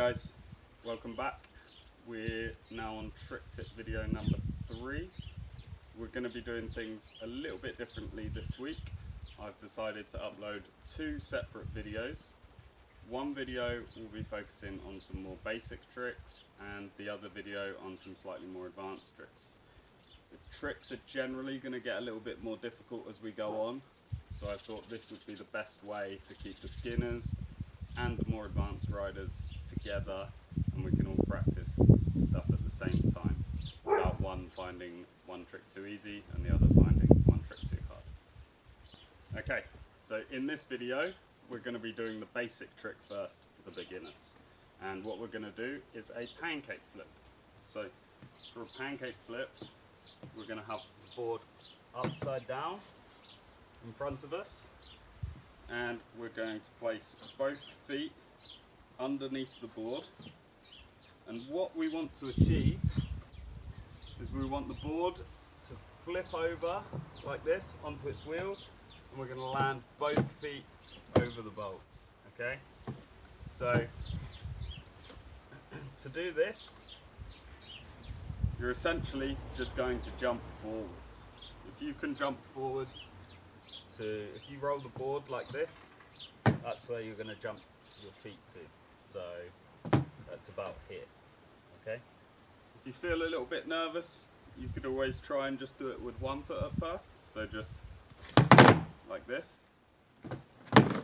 guys, welcome back. We're now on trick tip video number 3. We're going to be doing things a little bit differently this week. I've decided to upload 2 separate videos. One video will be focusing on some more basic tricks and the other video on some slightly more advanced tricks. The tricks are generally going to get a little bit more difficult as we go on, so I thought this would be the best way to keep the beginners and the more advanced riders together, and we can all practice stuff at the same time without one finding one trick too easy and the other finding one trick too hard. Okay, so in this video we're going to be doing the basic trick first for the beginners, and what we're going to do is a pancake flip. So for a pancake flip we're going to have the board upside down in front of us, and we're going to place both feet underneath the board, and what we want to achieve is we want the board to flip over like this onto its wheels, and we're going to land both feet over the bolts. Okay, so to do this you're essentially just going to jump forwards. If you can jump forwards if you roll the board like this, that's where you're going to jump your feet to. So that's about here. Okay. If you feel a little bit nervous, you could always try and just do it with one foot at first. So just like this,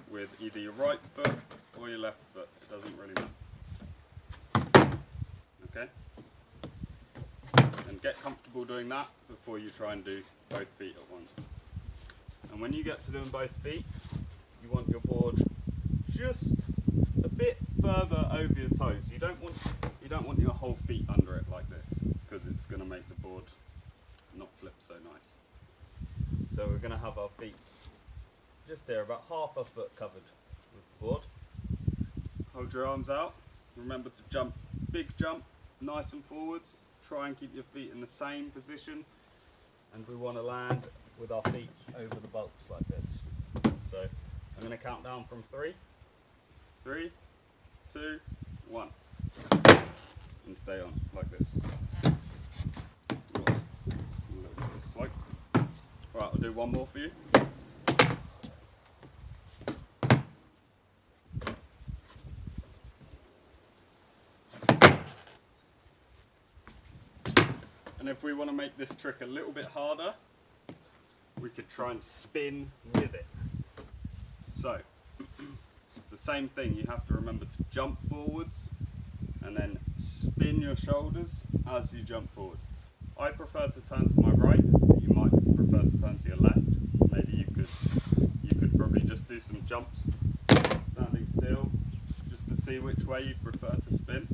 with either your right foot or your left foot. It doesn't really matter. Okay. And get comfortable doing that before you try and do both feet at once. And when you get to doing both feet, you want your board just a bit further over your toes. You don't want your whole feet under it like this, because it's going to make the board not flip so nice. So we're going to have our feet just there, about half a foot covered with the board. Hold your arms out. Remember to jump, big jump, nice and forwards. Try and keep your feet in the same position, and we want to land with our feet over the bolts like this. So I'm going to count down from 3. 3, 2, 1. And stay on like this. A little bit of a slope. Right, I'll do one more for you. And if we want to make this trick a little bit harder, we could try and spin with it. So, the same thing, you have to remember to jump forwards and then spin your shoulders as you jump forwards. I prefer to turn to my right, but you might prefer to turn to your left. Maybe you could probably just do some jumps standing still, just to see which way you prefer to spin.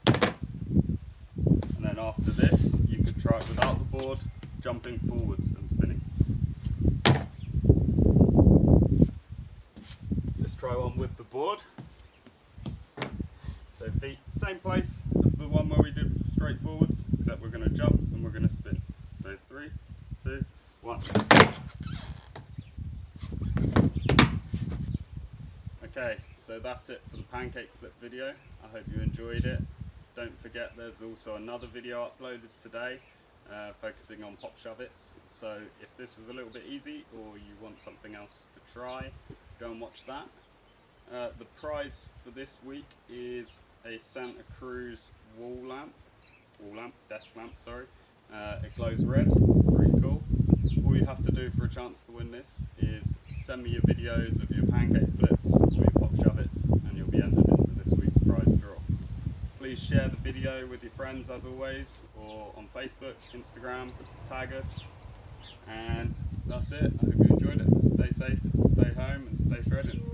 And then after this, you could try it without the board, jumping forwards and spinning. Let's try one with the board. So feet, same place as the one where we did straight forwards, except we're going to jump and we're going to spin. So 3, 2, 1. Okay, so that's it for the pancake flip video. I hope you enjoyed it. Don't forget there's also another video uploaded today focusing on pop shove-its. So if this was a little bit easy or you want something else to try, go and watch that. The prize for this week is a Santa Cruz desk lamp, sorry. It glows red, pretty cool. All you have to do for a chance to win this is send me your videos of your pancake flips or your pop shove-its, and you'll be entered into this week's prize draw. Please share the video with your friends as always, or on Facebook, Instagram, tag us, and that's it. I hope you enjoyed it. Stay safe, stay home, and stay shredding.